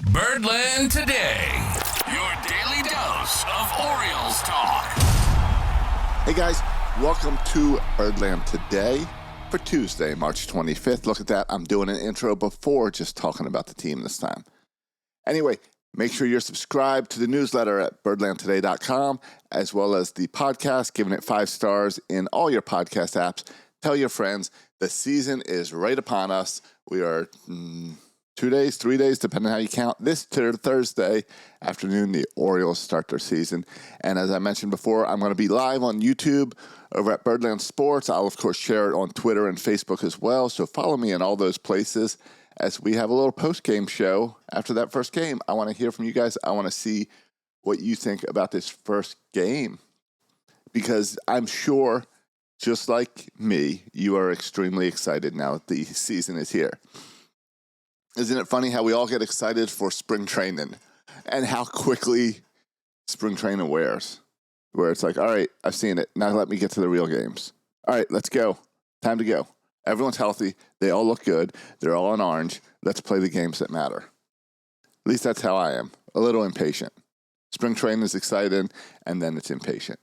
Birdland Today, your daily dose of Orioles talk. Hey guys, welcome to Birdland Today for Tuesday, March 25th. Look at that, I'm doing an intro before just talking about the team this time. Anyway, make sure you're subscribed to the newsletter at birdlandtoday.com, as well as the podcast, giving it 5 stars in all your podcast apps. Tell your friends, the season is right upon us. We are 2 days, 3 days, depending on how you count. This Thursday afternoon, the Orioles start their season. And as I mentioned before, I'm going to be live on YouTube over at Birdland Sports. I'll, of course, share it on Twitter and Facebook as well. So follow me in all those places as we have a little post-game show after that first game. I want to hear from you guys. I want to see what you think about this first game, because I'm sure, just like me, you are extremely excited now that the season is here. Isn't it funny how we all get excited for spring training and how quickly spring training wears? Where it's like, all right, I've seen it. Now let me get to the real games. All right, let's go. Time to go. Everyone's healthy. They all look good. They're all in orange. Let's play the games that matter. At least that's how I am. A little impatient. Spring training is exciting, and then it's impatient.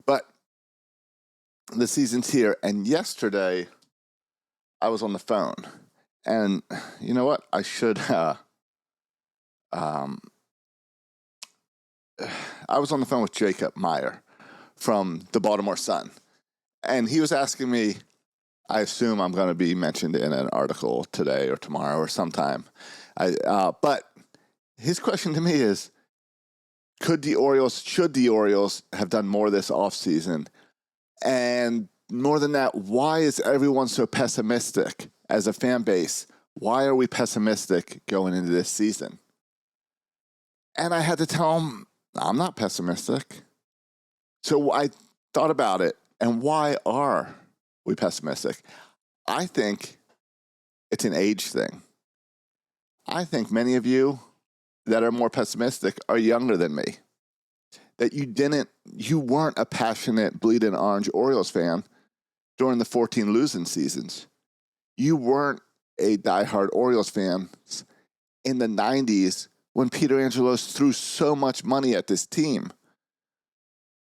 But the season's here, and yesterday I was on the phone. And you know what? I should. I was on the phone with Jacob Meyer from the Baltimore Sun, and he was asking me. I assume I'm going to be mentioned in an article today or tomorrow or sometime. But his question to me is: should the Orioles have done more this offseason? And more than that, why is everyone so pessimistic? As a fan base, why are we pessimistic going into this season? And I had to tell him, I'm not pessimistic. So I thought about it, and why are we pessimistic? I think it's an age thing. I think many of you that are more pessimistic are younger than me. That you weren't a passionate bleeding orange Orioles fan during the 14 losing seasons. You weren't a diehard Orioles fan in the 90s when Peter Angelos threw so much money at this team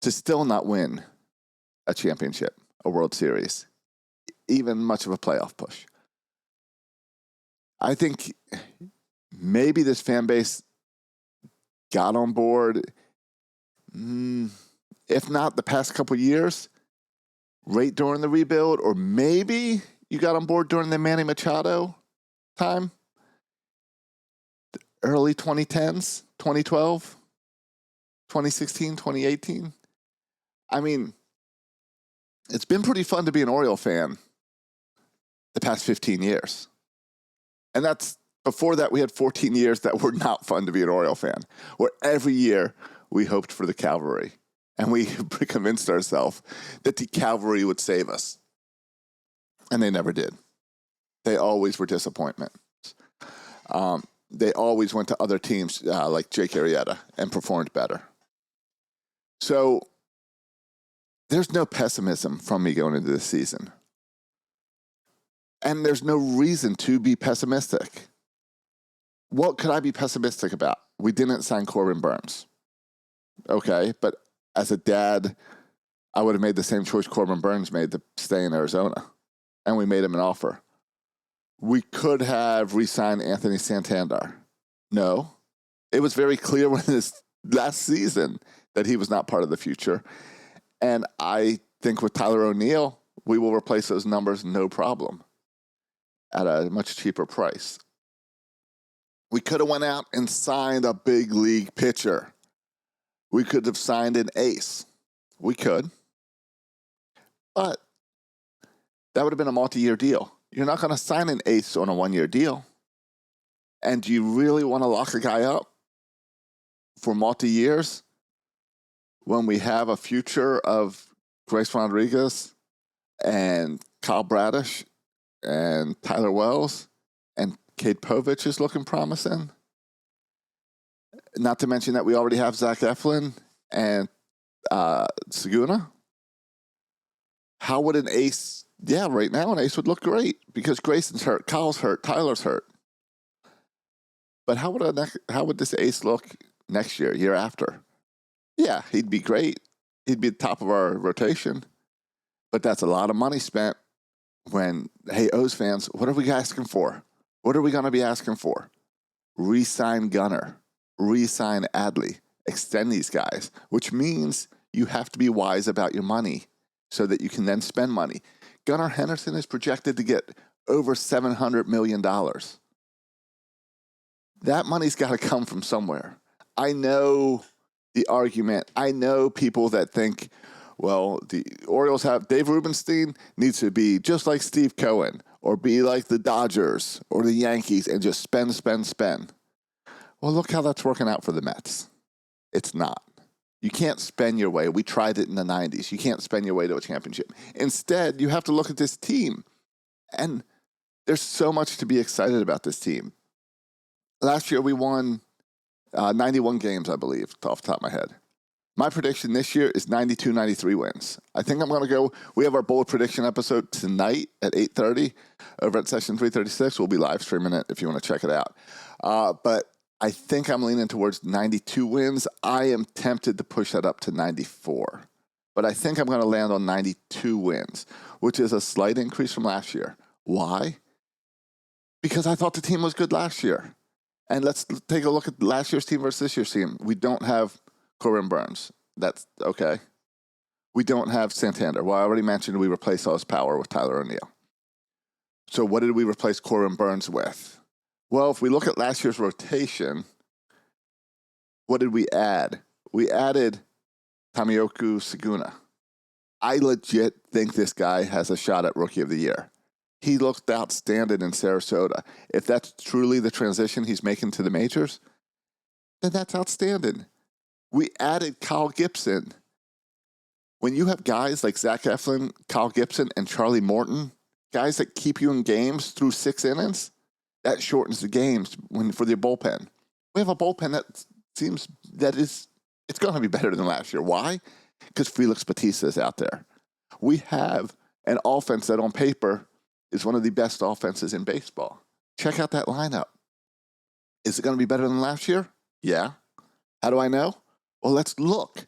to still not win a championship, a World Series, even much of a playoff push. I think maybe this fan base got on board, if not the past couple years, right during the rebuild, or maybe you got on board during the Manny Machado time, the early 2010s, 2012, 2016, 2018. I mean, it's been pretty fun to be an Oriole fan the past 15 years. And that's before that, we had 14 years that were not fun to be an Oriole fan, where every year we hoped for the Cavalry. And we convinced ourselves that the Cavalry would save us. And they never did. They always were disappointments. They always went to other teams like Jake Arrieta and performed better. So there's no pessimism from me going into this season. And there's no reason to be pessimistic. What could I be pessimistic about? We didn't sign Corbin Burns. Okay, but as a dad, I would have made the same choice Corbin Burns made to stay in Arizona. And we made him an offer. We could have re-signed Anthony Santander. No. It was very clear when this last season that he was not part of the future. And I think with Tyler O'Neill, we will replace those numbers no problem at a much cheaper price. We could have went out and signed a big league pitcher. We could have signed an ace. We could. But that would have been a multi-year deal. You're not going to sign an ace on a one-year deal. And do you really want to lock a guy up for multi-years when we have a future of Grace Rodriguez and Kyle Bradish and Tyler Wells and Cade Povich is looking promising? Not to mention that we already have Zach Eflin and Seguna. How would an ace... Yeah, right now an ace would look great because Grayson's hurt, Kyle's hurt, Tyler's hurt. But how would this ace look next year after? Yeah, he'd be great. He'd be the top of our rotation. But that's a lot of money spent when, hey, O's fans, what are we asking for? What are we going to be asking for? Re-sign Gunnar. Re-sign Adley. Extend these guys, which means you have to be wise about your money so that you can then spend money. Gunnar Henderson is projected to get over $700 million. That money's got to come from somewhere. I know the argument. I know people that think, well, the Orioles have Dave Rubenstein needs to be just like Steve Cohen or be like the Dodgers or the Yankees and just spend. Well, look how that's working out for the Mets. It's not. You can't spend your way. We tried it in the 90s. You can't spend your way to a championship. Instead, you have to look at this team. And there's so much to be excited about this team. Last year, we won 91 games, I believe, off the top of my head. My prediction this year is 92, 93 wins. I think I'm going to go. We have our bold prediction episode tonight at 8:30 over at Session 336. We'll be live streaming it if you want to check it out. But I think I'm leaning towards 92 wins. I am tempted to push that up to 94. But I think I'm going to land on 92 wins, which is a slight increase from last year. Why? Because I thought the team was good last year. And let's take a look at last year's team versus this year's team. We don't have Corbin Burns. That's okay. We don't have Santander. Well, I already mentioned we replaced all his power with Tyler O'Neill. So what did we replace Corbin Burns with? Well, if we look at last year's rotation, what did we add? We added Tamioka Saguna. I legit think this guy has a shot at Rookie of the Year. He looked outstanding in Sarasota. If that's truly the transition he's making to the majors, then that's outstanding. We added Kyle Gibson. When you have guys like Zach Eflin, Kyle Gibson, and Charlie Morton, guys that keep you in games through 6 innings, that shortens the games for the bullpen. We have a bullpen that seems it's going to be better than last year. Why? Because Felix Bautista is out there. We have an offense that on paper is one of the best offenses in baseball. Check out that lineup. Is it going to be better than last year? Yeah. How do I know? Well, let's look.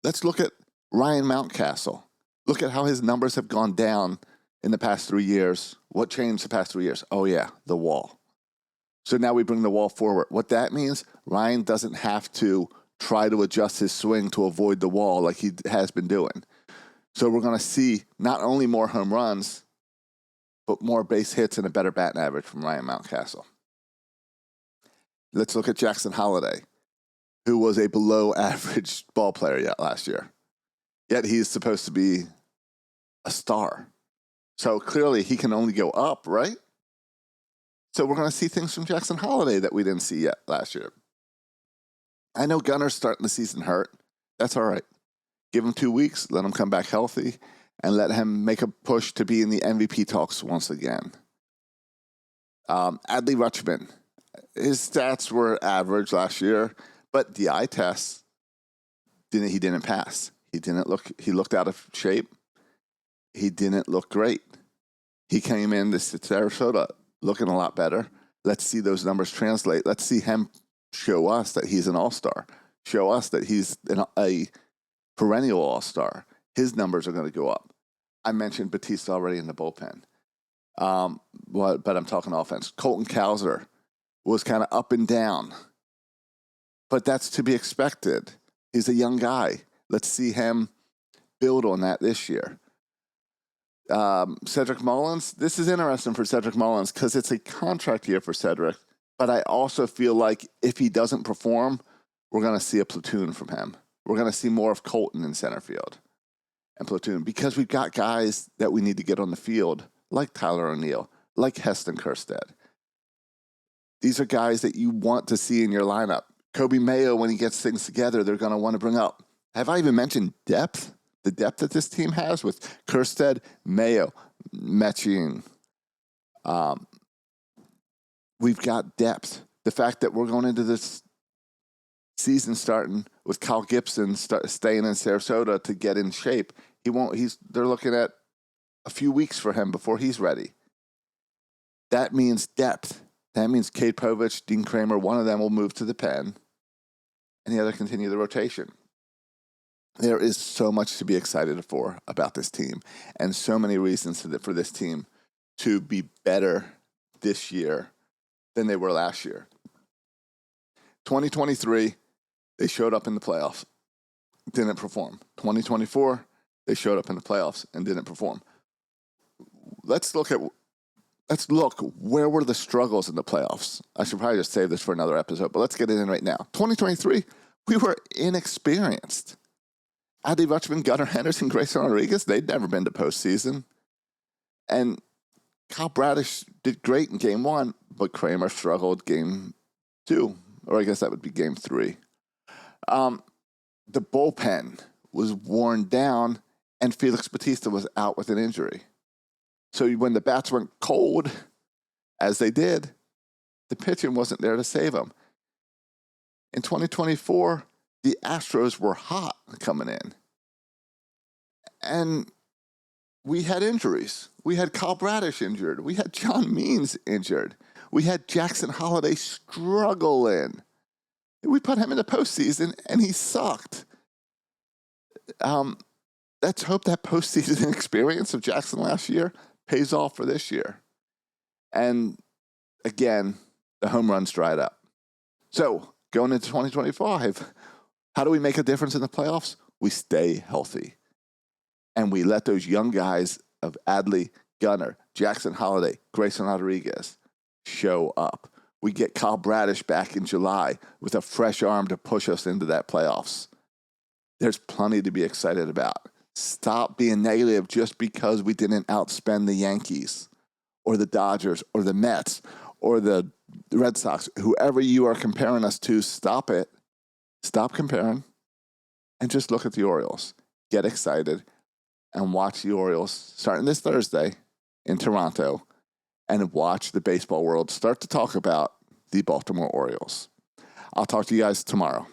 Let's look at Ryan Mountcastle. Look at how his numbers have gone down in the past 3 years. What changed the past 3 years? Oh, yeah, the wall. So now we bring the wall forward. What that means, Ryan doesn't have to try to adjust his swing to avoid the wall like he has been doing. So we're going to see not only more home runs, but more base hits and a better batting average from Ryan Mountcastle. Let's look at Jackson Holliday, who was a below-average ball player last year. Yet he's supposed to be a star. So clearly he can only go up, right? So we're going to see things from Jackson Holliday that we didn't see yet last year. I know Gunnar's starting the season hurt. That's all right. Give him 2 weeks, let him come back healthy, and let him make a push to be in the MVP talks once again. Adley Rutschman, his stats were average last year, but the eye test, he didn't pass. He looked out of shape. He didn't look great. He came in this Sarasota looking a lot better. Let's see those numbers translate. Let's see him show us that he's an all-star. Show us that he's a perennial all-star. His numbers are going to go up. I mentioned Bautista already in the bullpen. But I'm talking offense. Colton Cowser was kind of up and down. But that's to be expected. He's a young guy. Let's see him build on that this year. Cedric Mullins, this is interesting for Cedric Mullins because it's a contract year for Cedric, but I also feel like if he doesn't perform, we're going to see a platoon from him. We're going to see more of Colton in center field and platoon because we've got guys that we need to get on the field like Tyler O'Neill, like Heston Kjerstad. These are guys that you want to see in your lineup. Kobe Mayo, when he gets things together, they're going to want to bring up. Have I even mentioned depth? The depth that this team has with Kjerstad, Mayo, Mechien. We've got depth. The fact that we're going into this season starting with Kyle Gibson staying in Sarasota to get in shape. They're looking at a few weeks for him before he's ready. That means depth. That means Kate Povich, Dean Kramer, one of them will move to the pen, and the other continue the rotation. There is so much to be excited for about this team, and so many reasons for this team to be better this year than they were last year. 2023, they showed up in the playoffs, didn't perform. 2024, they showed up in the playoffs and didn't perform. Let's look where were the struggles in the playoffs. I should probably just save this for another episode, but let's get it in right now. 2023, we were inexperienced. Adley Rutschman, Gunnar Henderson, Grayson Rodriguez, they'd never been to postseason. And Kyle Bradish did great in game 1, but Kramer struggled game 2, or I guess that would be game 3. The bullpen was worn down, and Felix Bautista was out with an injury. So when the bats went cold, as they did, the pitching wasn't there to save them. In 2024, the Astros were hot coming in. And we had injuries. We had Kyle Bradish injured. We had John Means injured. We had Jackson Holliday struggling. We put him in the postseason, and he sucked. Let's hope that postseason experience of Jackson last year pays off for this year. And again, the home runs dried up. So going into 2025, how do we make a difference in the playoffs? We stay healthy. And we let those young guys of Adley, Gunnar, Jackson Holliday, Grayson Rodriguez show up. We get Kyle Bradish back in July with a fresh arm to push us into that playoffs. There's plenty to be excited about. Stop being negative just because we didn't outspend the Yankees or the Dodgers or the Mets or the Red Sox. Whoever you are comparing us to, stop it. Stop comparing and just look at the Orioles. Get excited and watch the Orioles starting this Thursday in Toronto and watch the baseball world start to talk about the Baltimore Orioles. I'll talk to you guys tomorrow.